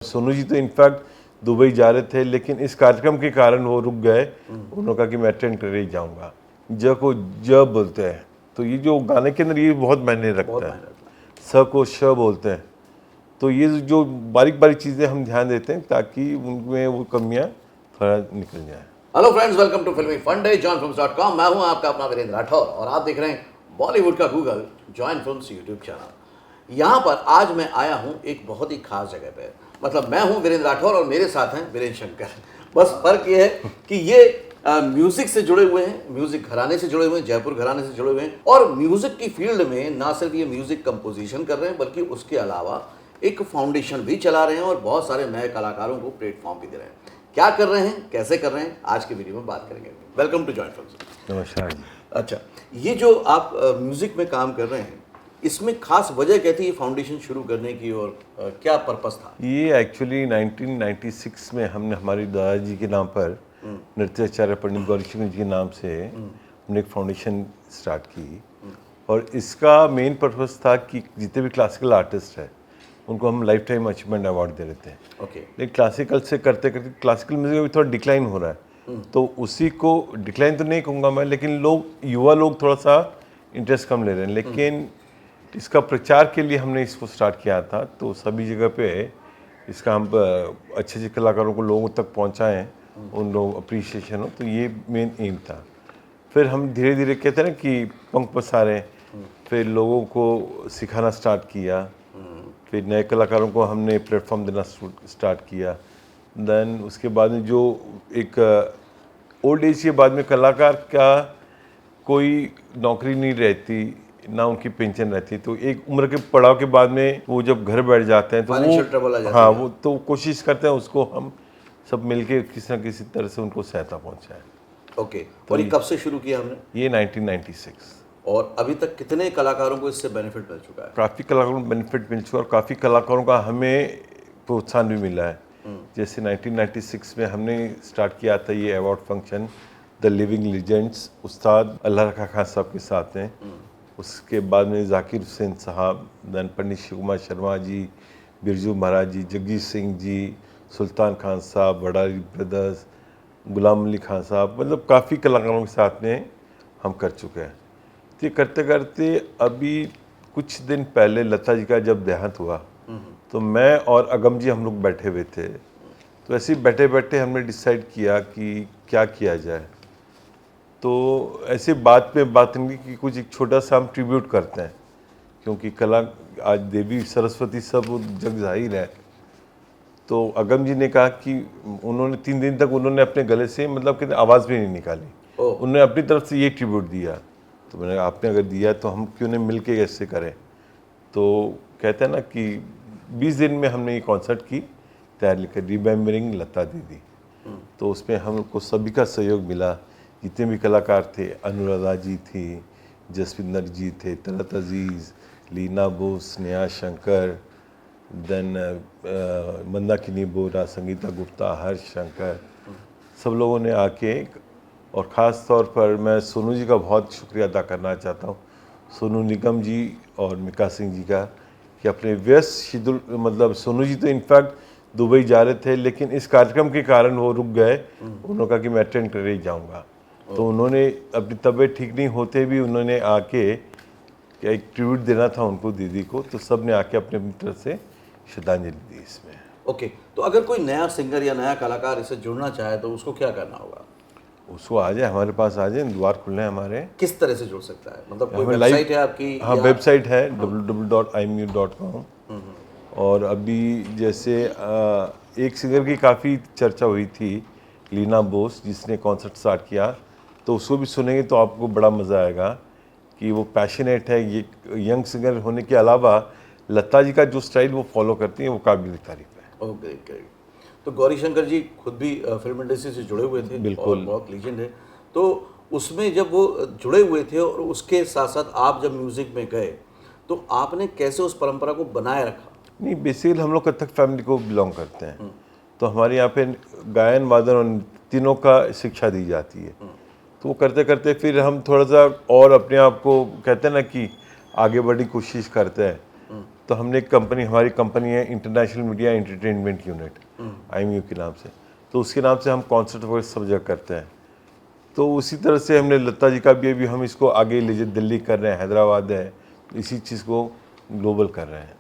सोनू जी तो in fact Dubai जा रहे थे, लेकिन इस कार्यक्रम के कारण वो रुक गए। उन्होंने कहा कि मैं अटेंड कर ही जाऊंगा। ज को ज बोलते हैं, तो ये जो गाने के अंदर ये बहुत मायने रखता है। स को श बोलते हैं, तो ये जो बारीक बारीक चीज़ें हम ध्यान देते हैं ताकि उनमें वो कमियां थोड़ा निकल जाए। हेलो फ्रेंड्स, वेलकम टू फिल्मी फन डे joinfilms.com। मैं हूं आपका अपना वीरेंद्र राठौर और आप देख रहे हैं बॉलीवुड का Google join films YouTube channel. यहां पर आज मैं आया हूं एक बहुत ही खास जगह पे। मतलब मैं हूं वीरेंद्र राठौर और मेरे साथ हैं वीरेंद्र शंकर। बस फर्क ये है कि ये म्यूजिक से जुड़े हुए हैं, म्यूजिक घराने से जुड़े हुए हैं, जयपुर घराने से जुड़े हुए हैं और म्यूजिक की फील्ड में ना सिर्फ ये म्यूजिक कंपोजिशन कर रहे हैं बल्कि उसके अलावा एक फाउंडेशन भी चला रहे हैं और बहुत सारे नए कलाकारों को प्लेटफॉर्म भी दे रहे हैं। क्या कर रहे हैं, कैसे कर रहे हैं, आज के वीडियो में बात करेंगे। Welcome to join films. नमस्कार जी। अच्छा, ये जो आप म्यूजिक में काम कर रहे हैं, इसमें खास वजह क्या थी ये फाउंडेशन शुरू करने की और क्या पर्पस था? ये एक्चुअली 1996 में हमने हमारे दादाजी के नाम पर नृत्याचार्य पंडित गौरीशंकर जी के नाम से हमने एक फाउंडेशन स्टार्ट की। और इसका मेन पर्पस था कि जितने भी क्लासिकल आर्टिस्ट हैं उनको हम लाइफ टाइम अचीवमेंट अवार्ड दे रहे थे। ओके। लेकिन क्लासिकल से करते करते क्लासिकल म्यूजिक अभी थोड़ा डिक्लाइन हो रहा है, तो उसी को डिक्लाइन तो नहीं कहूँगा मैं, लेकिन युवा लोग थोड़ा सा इंटरेस्ट कम ले रहे हैं। लेकिन इसका प्रचार के लिए हमने इसको स्टार्ट किया था, तो सभी जगह पे इसका हम अच्छे अच्छे कलाकारों को लोगों तक पहुँचाएँ, उन लोग अप्रिसिएशन हो, तो ये मेन एम था। फिर हम धीरे धीरे कहते हैं ना कि पंख पसारे, फिर लोगों को सिखाना स्टार्ट किया, फिर नए कलाकारों को हमने प्लेटफॉर्म देना स्टार्ट किया। देन उसके बाद में जो एक ओल्ड एज के बाद में कलाकार का कोई नौकरी नहीं रहती, ना उनकी पेंशन रहती, तो एक उम्र के पड़ाव के बाद में वो जब घर बैठ जाते हैं तो वो वो तो कोशिश करते हैं उसको हम सब मिलके किसी न किसी तरह से उनको सहायता पहुंचाएं। ओके। और ये कब से शुरू किया हमने? ये 1996। और अभी तक कितने कलाकारों को इससे बेनिफिट मिल चुका है? काफ़ी कलाकारों को बेनिफिट मिल चुका है और काफ़ी कलाकारों का हमें प्रोत्साहन भी मिला है। जैसे 1996 में हमने स्टार्ट किया था ये award function the living legends, उस्ताद अल्लाह रखा खान साहब के साथ हैं। उसके बाद में जाकिर हुसैन साहब, दैन पंडित शिव कुमार शर्मा जी, बिरजू महाराज जी, जगजीत सिंह जी, सुल्तान खान साहब, भंडारी ब्रदर्स, गुलाम अली खान साहब, मतलब काफ़ी कलाकारों के साथ में हम कर चुके हैं। तो ये करते करते अभी कुछ दिन पहले लता जी का जब देहांत हुआ, तो मैं और अगम जी हम लोग बैठे हुए थे। तो ऐसे ही बैठे बैठे हमने डिसाइड किया कि क्या किया जाए। तो ऐसे बात पे बात नहीं कि कुछ एक छोटा सा हम ट्रिब्यूट करते हैं, क्योंकि कला आज देवी सरस्वती सब जग जाहिर है। तो अगम जी ने कहा कि उन्होंने 3 दिन तक उन्होंने अपने गले से मतलब कि आवाज़ भी नहीं निकाली, उन्होंने अपनी तरफ से ये ट्रिब्यूट दिया। तो मैंने आपने अगर दिया तो हम क्यों नहीं मिल के ऐसे करें। तो कहते हैं ना कि 20 दिन में हमने ये कॉन्सर्ट की तैयारी लेकर, रिमेम्बरिंग लता दीदी। तो उसमें हमको सभी का सहयोग मिला, जितने भी कलाकार थे, अनुराधा जी थी, जसविंदर जी थे, तलत अजीज़, लीना बोस, नेहा शंकर, देन मंदाकिनी बोरा, संगीता गुप्ता, हर्ष शंकर, सब लोगों ने आके, और ख़ास तौर पर मैं सोनू जी का बहुत शुक्रिया अदा करना चाहता हूँ, सोनू निगम जी और मिका सिंह जी का, कि अपने व्यस्त शेड्यूल, मतलब सोनू जी तो इनफैक्ट दुबई जा रहे थे, लेकिन इस कार्यक्रम के कारण वो रुक गए। उन्होंने कहा कि मैं अटेंड कर ही जाऊँगा, तो उन्होंने अपनी तबीयत ठीक नहीं होते भी उन्होंने आके एक ट्रिब्यूट देना था उनको, दीदी को, तो सब ने आके अपने अपनी तरफ से श्रद्धांजलि दी इसमें। ओके। तो अगर कोई नया सिंगर या नया कलाकार इससे जुड़ना चाहे तो उसको क्या करना होगा? उसको आ जाए, हमारे पास आ जाए, द्वार खुले हैं हमारे। किस तरह से जुड़ सकता है? मतलब कोई हमें वेबसाइट है आपकी? हाँ, वेबसाइट है www.imu.com। और अभी जैसे एक सिंगर की काफ़ी चर्चा हुई थी, लीना बोस, जिसने कॉन्सर्ट स्टार्ट किया, तो उसको भी सुनेंगे तो आपको बड़ा मज़ा आएगा कि वो पैशनेट है। ये यंग सिंगर होने के अलावा लता जी का जो स्टाइल वो फॉलो करती हैं वो काबिल तारीफ है। ओके। तो गौरी शंकर जी खुद भी फिल्म इंडस्ट्री से जुड़े हुए थे, बिल्कुल, और बहुत लीजेंड है। तो उसमें जब वो जुड़े हुए थे और उसके साथ साथ आप जब म्यूजिक में गए तो आपने कैसे उस परंपरा को बनाए रखा? नहीं, बेसिकली हम लोग कथक फैमिली को बिलोंग करते हैं, तो हमारे यहाँ पे गायन वादन और तीनों का शिक्षा दी जाती है। तो वो करते करते फिर हम थोड़ा सा और अपने आप को कहते हैं ना कि आगे बढ़ने की कोशिश करते हैं। तो हमने एक कंपनी, हमारी कंपनी है international media entertainment unit, IMU के नाम से, तो उसके नाम से हम कॉन्सर्ट वगैरह सब जगह करते हैं। तो उसी तरह से हमने लता जी का भी अभी हम इसको आगे ले दिल्ली कर रहे हैं, हैदराबाद है, इसी चीज़ को ग्लोबल कर रहे हैं,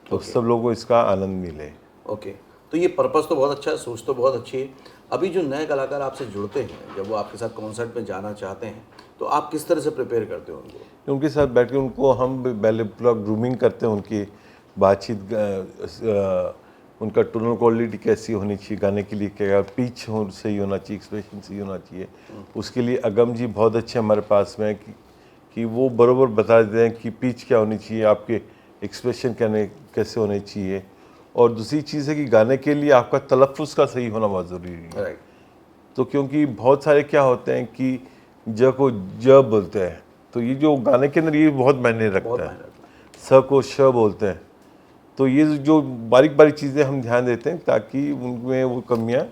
तो सब लोगों को इसका आनंद मिले। ओके, तो ये पर्पस तो बहुत अच्छा है, सोच तो बहुत अच्छी है। अभी जो नए कलाकार आपसे जुड़ते हैं, जब वो आपके साथ कॉन्सर्ट में जाना चाहते हैं, तो आप किस तरह से प्रिपेयर करते हो उनको? उनके साथ बैठ के उनको हम पहले पूरा ग्रूमिंग करते हैं, उनकी बातचीत, उनका टोनल क्वालिटी कैसी होनी चाहिए, गाने के लिए क्या पिच सही होना चाहिए, एक्सप्रेशन सही होना चाहिए। उसके लिए अगम जी बहुत अच्छे हमारे पास में कि वो बरोबर बता देते हैं कि पिच क्या होनी चाहिए, आपके एक्सप्रेशन कैसे होने चाहिए। और दूसरी चीज़ है कि गाने के लिए आपका तलफ़्फ़ुज़ का सही होना बहुत ज़रूरी है। राइट। तो क्योंकि बहुत सारे क्या होते हैं कि ज को ज बोलते हैं, तो ये जो गाने के अंदर ये बहुत मायने रखता है। स को श बोलते हैं, तो ये जो बारीक बारीक चीज़ें हम ध्यान देते हैं ताकि उनमें वो कमियां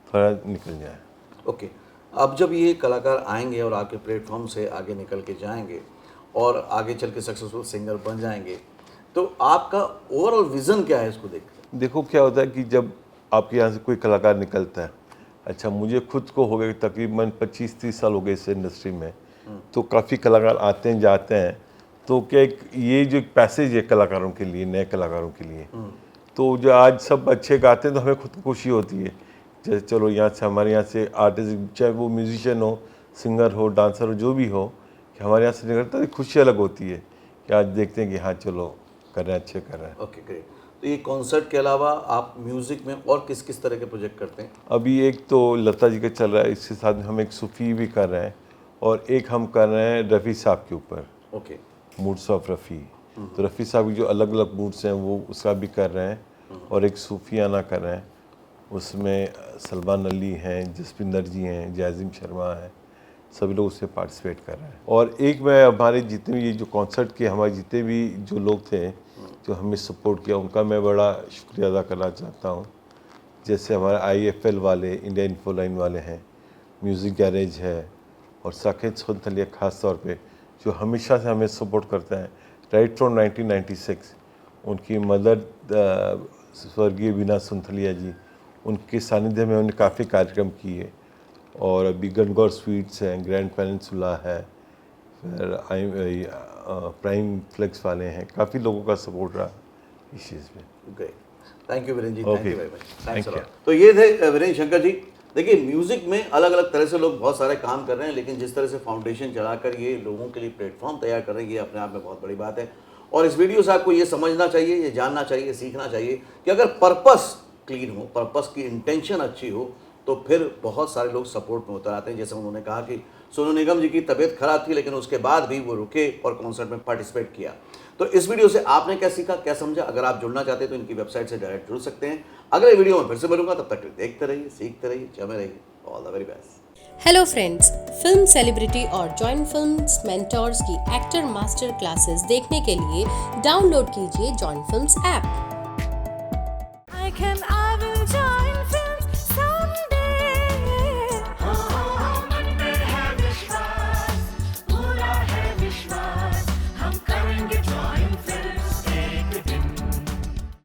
थोड़ा निकल जाए। ओके, अब जब ये कलाकार आएंगे और आपके प्लेटफॉर्म से आगे निकल के जाएंगे और आगे चल के सक्सेसफुल सिंगर बन जाएंगे, तो आपका ओवरऑल विज़न क्या है इसको देख कर? देखो क्या होता है कि जब आपके यहाँ से कोई कलाकार निकलता है, अच्छा मुझे खुद को हो गए तकरीबन 25-30 साल हो गए इस इंडस्ट्री में, तो काफ़ी कलाकार आते हैं जाते हैं, तो क्या ये जो एक पैसेज है कलाकारों के लिए, नए कलाकारों के लिए, तो जो आज सब अच्छे गाते हैं तो हमें खुद को खुशी होती है, जैसे चलो यहाँ से हमारे यहाँ से आर्टिस्ट, चाहे वो म्यूजिशियन हो, सिंगर हो, डांसर हो, जो भी हो, कि हमारे यहाँ से निकलता है, खुशी अलग होती है कि आज देखते हैं कि हाँ चलो कर रहे हैं, अच्छे कर रहे हैं। Okay, great. तो ये कॉन्सर्ट के अलावा आप म्यूज़िक में और किस किस तरह के प्रोजेक्ट करते हैं? अभी एक तो लता जी का चल रहा है, इसके साथ हम एक सूफ़ी भी कर रहे हैं, और एक हम कर रहे हैं रफ़ी साहब के ऊपर, ओके। Moods of Rafi. तो रफ़ी साहब की जो अलग अलग मूड्स हैं वो उसका भी कर रहे हैं, और एक सूफियाना कर रहे हैं, उसमें सलमान अली हैं, जसविंदर जी हैं, जैज़िम शर्मा हैं, सभी लोग उसमें पार्टिसिपेट कर रहे हैं। और एक मैं हमारे जितने भी ये जो कॉन्सर्ट के हमारे जितने भी जो लोग थे जो हमें सपोर्ट किया, उनका मैं बड़ा शुक्रिया अदा करना चाहता हूँ। जैसे हमारे IFL वाले, इंडिया इन्फोलाइन वाले हैं, म्यूज़िक गैरेज है, और साकेत सुनथलिया ख़ास तौर पे जो हमेशा से हमें सपोर्ट करते हैं राइट फ्रॉम 1996। उनकी मदर स्वर्गीय बीना सुनथलिया जी, उनके सानिध्य में उन्होंने काफ़ी कार्यक्रम किए, और अभी गणगौर स्वीट्स हैं, ग्रैंड पेनिनसुला है, फिर प्राइम फ्लेक्स वाले हैं, काफ़ी लोगों का सपोर्ट रहा इस चीज़ में। Great, thank you Virendra ji, thank you Okay. Very much, Thank thanks a you. Lot. तो ये थे वीरेंद्र शंकर जी। देखिए, म्यूज़िक में अलग अलग तरह से लोग बहुत सारे काम कर रहे हैं, लेकिन जिस तरह से फाउंडेशन चलाकर ये लोगों के लिए प्लेटफॉर्म तैयार कर रहे हैं, ये अपने आप में बहुत बड़ी बात है। और इस वीडियो से आपको ये समझना चाहिए, ये जानना चाहिए, सीखना चाहिए कि अगर पर्पस क्लीन हो, पर्पस की इंटेंशन अच्छी हो, तो फिर बहुत सारे लोग सपोर्ट में उतर आते हैं। जैसे उन्होंने कहा कि सोनू निगम जी की तबीयत खराब थी, लेकिन उसके बाद भी वो रुके और कॉन्सर्ट में पार्टिसिपेट किया। तो इस वीडियो से आपने क्या सीखा, क्या समझा? अगर आप जुड़ना चाहते हैं तो इनकी वेबसाइट से डायरेक्ट जुड़ सकते हैं। अगले वीडियो में फिर से मिलूंगा, तब तक देखते रहिए, सीखते रहिए, जमे रहिए। All the very best. Hello friends, film celebrity और जॉइन फिल्म्स मेंटोर्स की एक्टर मास्टर क्लासेस देखने के लिए डाउनलोड कीजिए join films app. I can